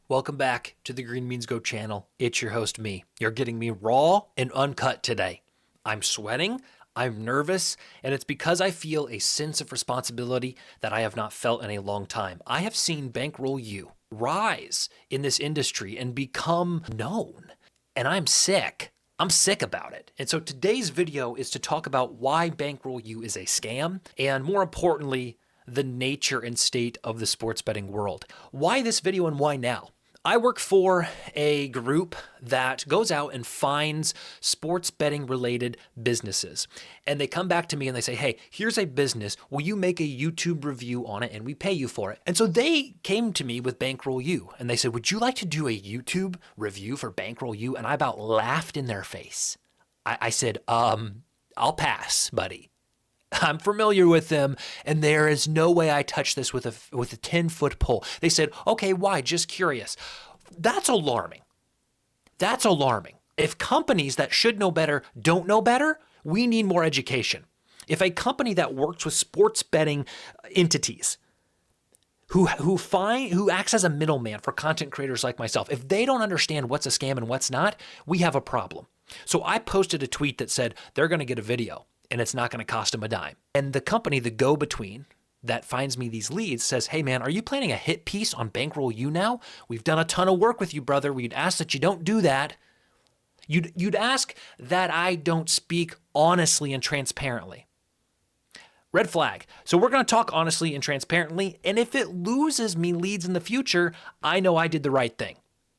Welcome back to the Green Means Go channel. It's your host, me. You're getting me raw and uncut today. I'm sweating, I'm nervous, and it's because I feel a sense of responsibility that I have not felt in a long time. I have seen Bankroll U rise in this industry and become known, and I'm sick. I'm sick about it. And so today's video is to talk about why Bankroll U is a scam, and more importantly, the nature and state of the sports betting world. Why this video and why now? I work for a group that goes out and finds sports betting related businesses. And they come back to me and they say, hey, here's a business. Will you make a YouTube review on it and we pay you for it? And so they came to me with Bankroll U and they said, would you like to do a YouTube review for Bankroll U? And I about laughed in their face. I said, I'll pass, buddy. I'm familiar with them, and there is no way I touch this with a 10-foot pole. They said, okay, why? Just curious. That's alarming. That's alarming. If companies that should know better don't know better, we need more education. If a company that works with sports betting entities who acts as a middleman for content creators like myself, if they don't understand what's a scam and what's not, we have a problem. So I posted a tweet that said they're going to get a video and it's not going to cost them a dime. And the company, the go-between that finds me these leads says, hey man, are you planning a hit piece on Bankroll U now? We've done a ton of work with you, brother. We'd ask that you don't do that. You'd ask that I don't speak honestly and transparently. Red flag. So we're going to talk honestly and transparently. And if it loses me leads in the future, I know I did the right thing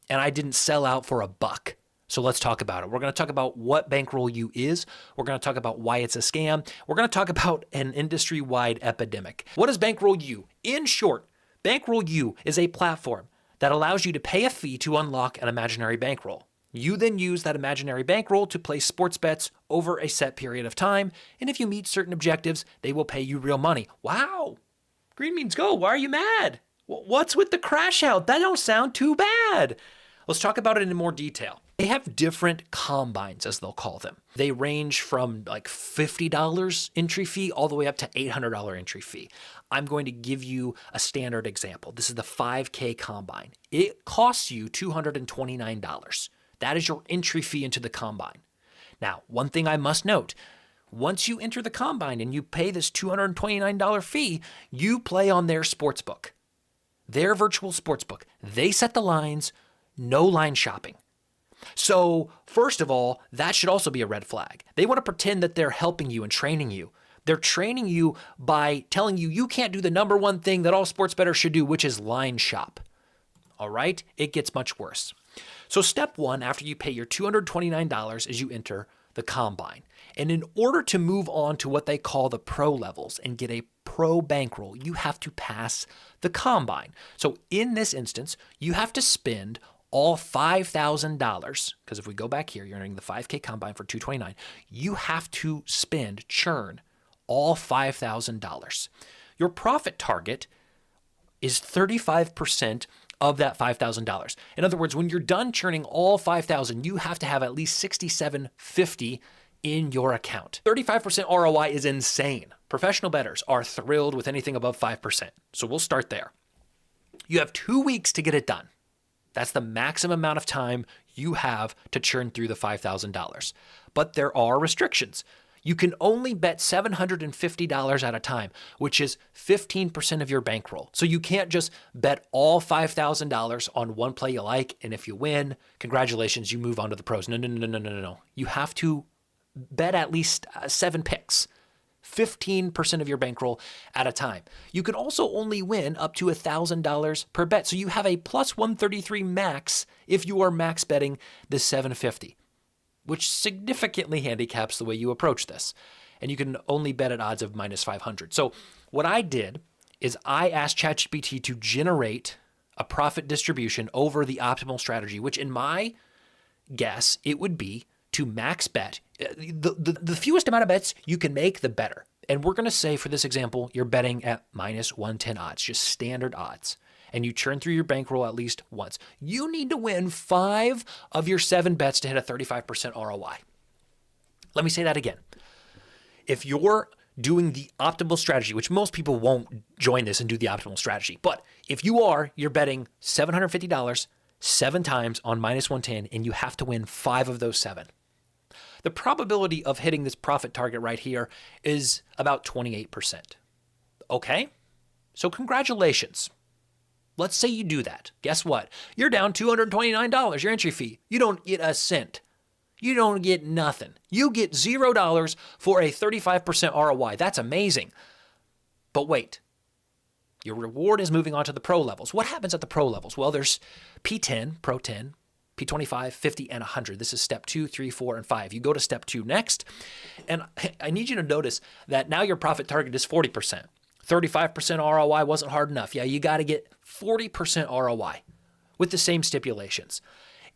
and I didn't sell out for a buck. So let's talk about it. We're going to talk about what Bankroll U is. We're going to talk about why it's a scam. We're going to talk about an industry-wide epidemic. What is Bankroll U? In short, Bankroll U is a platform that allows you to pay a fee to unlock an imaginary bankroll. You then use that imaginary bankroll to place sports bets over a set period of time, and if you meet certain objectives, they will pay you real money. Wow! Green means go. Why are you mad? What's with the crash out? That don't sound too bad. Let's talk about it in more detail. They have different combines, as they'll call them. They range from like $50 entry fee all the way up to $800 entry fee. I'm going to give you a standard example. This is the 5K combine. It costs you $229. That is your entry fee into the combine. Now, one thing I must note, once you enter the combine and you pay this $229 fee, you play on their sportsbook, their virtual sportsbook. They set the lines, no line shopping. So first of all, that should also be a red flag. They want to pretend that they're helping you and training you. They're training you by telling you you can't do the number one thing that all sports bettors should do, which is line shop. All right? It gets much worse. So step one, after you pay your $229, is you enter the combine. And in order to move on to what they call the pro levels and get a pro bankroll, you have to pass the combine. So in this instance, you have to spend all $5,000, because if we go back here, you're entering the 5K combine for $229, you have to churn all $5,000. Your profit target is 35% of that $5,000. In other words, when you're done churning all $5,000, you have to have at least $6,750 in your account. 35% ROI is insane. Professional bettors are thrilled with anything above 5%. So we'll start there. You have 2 weeks to get it done. That's the maximum amount of time you have to churn through the $5,000. But there are restrictions. You can only bet $750 at a time, which is 15% of your bankroll. So you can't just bet all $5,000 on one play you like, and if you win, congratulations, you move on to the pros. No. You have to bet at least 7 picks. 15% of your bankroll at a time. You can also only win up to $1,000 per bet. So you have a plus 133 max if you are max betting the 750, which significantly handicaps the way you approach this. And you can only bet at odds of minus 500. So what I did is I asked ChatGPT to generate a profit distribution over the optimal strategy, which in my guess, it would be to max bet. The fewest amount of bets you can make, the better. And we're going to say for this example, you're betting at minus 110 odds, just standard odds. And you churn through your bankroll at least once. You need to win 5 of your 7 bets to hit a 35% ROI. Let me say that again. If your doing the optimal strategy, which most people won't join this and do the optimal strategy. But if you are, you're betting $750 7 times on minus 110, and you have to win 5 of those 7. The probability of hitting this profit target right here is about 28%. Okay? So congratulations. Let's say you do that. Guess what? You're down $229, your entry fee. You don't get a cent. You don't get nothing. You get $0 for a 35% ROI. That's amazing. But wait, your reward is moving on to the pro levels. What happens at the pro levels? Well, there's P10, Pro 10, P25, 50, and 100. This is step 2, 3, 4, and 5. You go to step 2 next, and I need you to notice that now your profit target is 40%. 35% ROI wasn't hard enough. Yeah, you got to get 40% ROI with the same stipulations.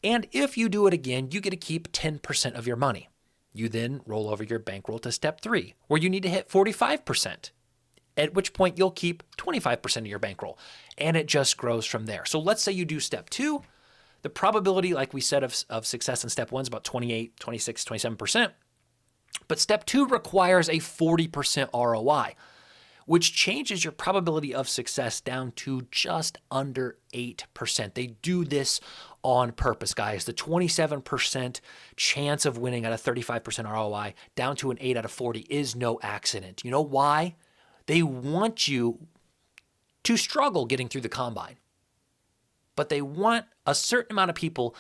And if you do it again, you get to keep 10% of your money. You then roll over your bankroll to step 3, where you need to hit 45%, at which point you'll keep 25% of your bankroll, and it just grows from there. So let's say you do step 2. The probability, like we said, of success in step 1 is about 28, 26, 27%. But step 2 requires a 40% ROI, which changes your probability of success down to just under 8%. They do this on purpose, guys. The 27% chance of winning at a 35% ROI down to an 8 out of 40 is no accident. You know why? They want you to struggle getting through the combine. But they want a certain amount of people,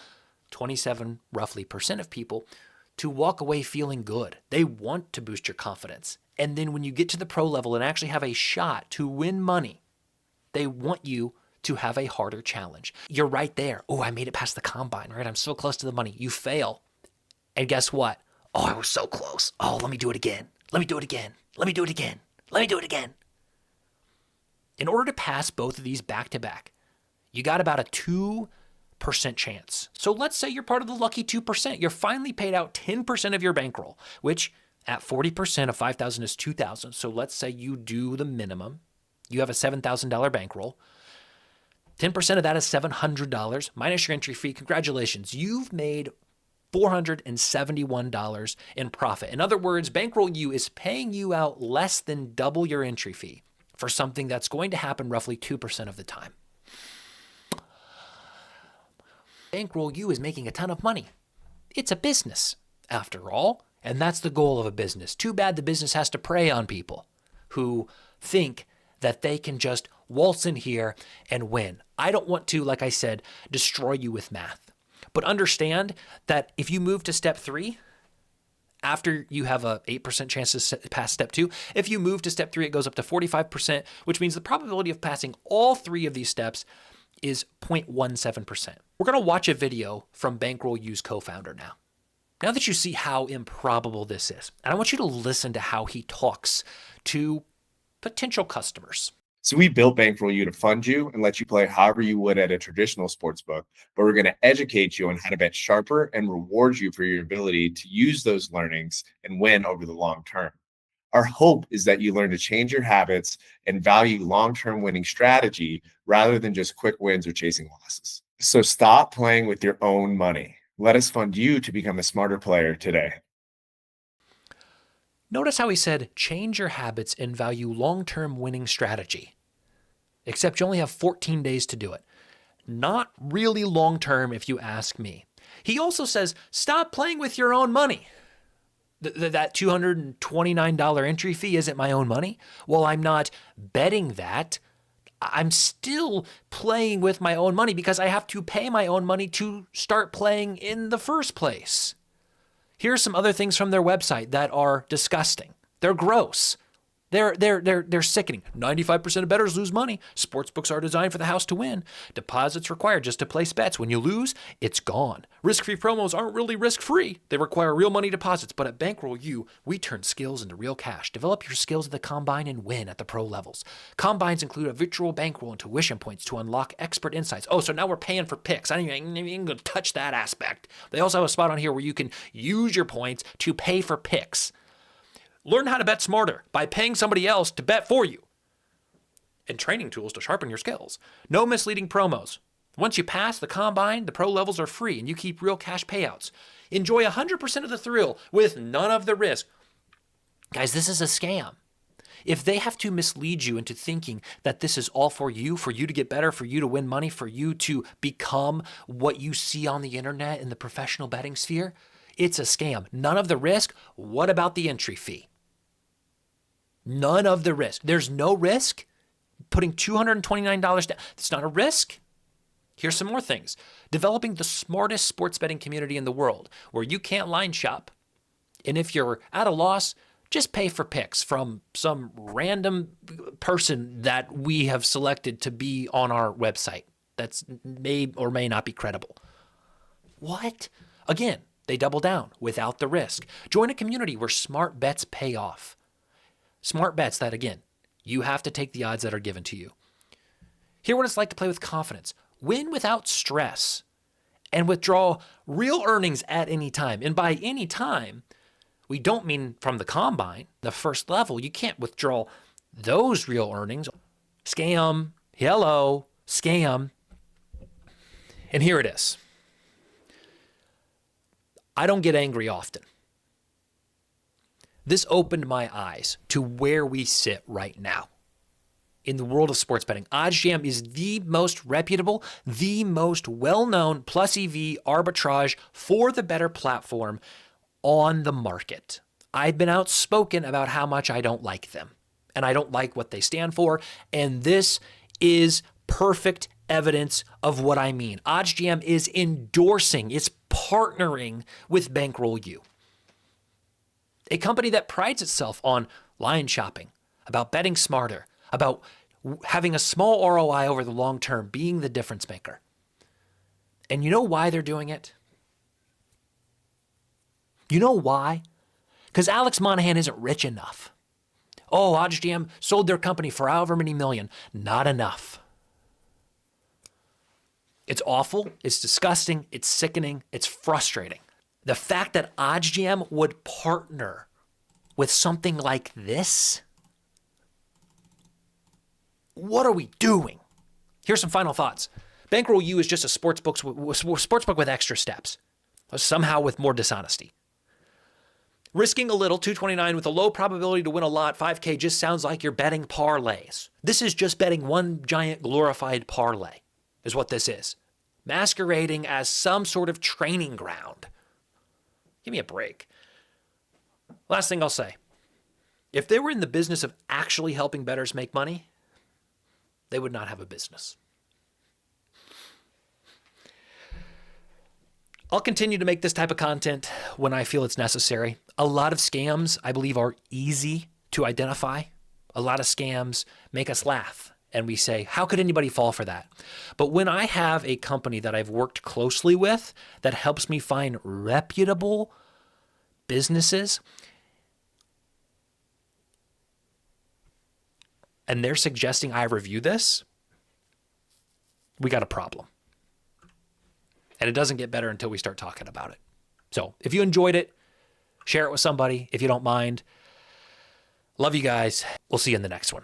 27 roughly percent of people, to walk away feeling good. They want to boost your confidence. And then when you get to the pro level and actually have a shot to win money, they want you to have a harder challenge. You're right there. Oh, I made it past the combine, right? I'm so close to the money. You fail. And guess what? Oh, I was so close. Oh, let me do it again. Let me do it again. Let me do it again. Let me do it again. In order to pass both of these back to back, you got about a 2% chance. So let's say you're part of the lucky 2%. You're finally paid out 10% of your bankroll, which at 40% of 5,000 is 2,000. So let's say you do the minimum. You have a $7,000 bankroll. 10% of that is $700 minus your entry fee. Congratulations. You've made $471 in profit. In other words, Bankroll U is paying you out less than double your entry fee for something that's going to happen roughly 2% of the time. Bankroll U is making a ton of money. It's a business, after all, and that's the goal of a business. Too bad the business has to prey on people who think that they can just waltz in here and win. I don't want to, like I said, destroy you with math. But understand that if you move to step 3, after you have a 8% chance to pass step 2, if you move to step 3, it goes up to 45%, which means the probability of passing all 3 of these steps is 0.17%. We're going to watch a video from Bankroll U's co-founder now. Now that you see how improbable this is, and I want you to listen to how he talks to potential customers. So we built Bankroll U to fund you and let you play however you would at a traditional sports book, but we're going to educate you on how to bet sharper and reward you for your ability to use those learnings and win over the long term. Our hope is that you learn to change your habits and value long-term winning strategy rather than just quick wins or chasing losses. So stop playing with your own money. Let us fund you to become a smarter player today. Notice how he said, change your habits and value long-term winning strategy. Except you only have 14 days to do it. Not really long-term if you ask me. He also says, stop playing with your own money. That $229 entry fee isn't my own money. Well, I'm not betting that. I'm still playing with my own money because I have to pay my own money to start playing in the first place. Here's some other things from their website that are disgusting. They're gross. They're sickening. 95% of bettors lose money. Sportsbooks are designed for the house to win. Deposits required just to place bets. When you lose, it's gone. Risk-free promos aren't really risk-free. They require real money deposits. But at Bankroll U, we turn skills into real cash. Develop your skills at the combine and win at the pro levels. Combines include a virtual bankroll and tuition points to unlock expert insights. Oh, so now we're paying for picks. I ain't even going to touch that aspect. They also have a spot on here where you can use your points to pay for picks. Learn how to bet smarter by paying somebody else to bet for you. And training tools to sharpen your skills. No misleading promos. Once you pass the combine, the pro levels are free and you keep real cash payouts. Enjoy 100% of the thrill with none of the risk. Guys, this is a scam. If they have to mislead you into thinking that this is all for you to get better, for you to win money, for you to become what you see on the internet in the professional betting sphere, it's a scam. None of the risk. What about the entry fee? None of the risk. There's no risk putting $229 down. It's not a risk. Here's some more things. Developing the smartest sports betting community in the world where you can't line shop. And if you're at a loss, just pay for picks from some random person that we have selected to be on our website that's may or may not be credible. What? Again, they double down without the risk. Join a community where smart bets pay off. Smart bets that, again, you have to take the odds that are given to you. Hear what it's like to play with confidence. Win without stress. And withdraw real earnings at any time. And by any time, we don't mean from the combine, the first level. You can't withdraw those real earnings. Scam. Hello. Scam. And here it is. I don't get angry often. This opened my eyes to where we sit right now in the world of sports betting. OddsJam is the most reputable, the most well-known plus EV arbitrage for the better platform on the market. I've been outspoken about how much I don't like them, and I don't like what they stand for, and this is perfect evidence of what I mean. OddsJam is endorsing, it's partnering with Bankroll U, a company that prides itself on line shopping, about betting smarter, about having a small ROI over the long term, being the difference maker. And you know why they're doing it? You know why? Because Alex Monahan isn't rich enough. Oh, OddsJam sold their company for however many million. Not enough. It's awful. It's disgusting. It's sickening. It's frustrating. The fact that OddsJam would partner with something like this, what are we doing? Here's some final thoughts. Bankroll U is just a sportsbook with extra steps, somehow with more dishonesty. Risking a little, $229 with a low probability to win a lot, $5K just sounds like you're betting parlays. This is just betting one giant glorified parlay, is what this is. Masquerading as some sort of training ground. Give me a break. Last thing I'll say. If they were in the business of actually helping bettors make money, they would not have a business. I'll continue to make this type of content when I feel it's necessary. A lot of scams, I believe, are easy to identify. A lot of scams make us laugh, and we say, how could anybody fall for that? But when I have a company that I've worked closely with that helps me find reputable businesses, and they're suggesting I review this, we got a problem. And it doesn't get better until we start talking about it. So if you enjoyed it, share it with somebody if you don't mind. Love you guys. We'll see you in the next one.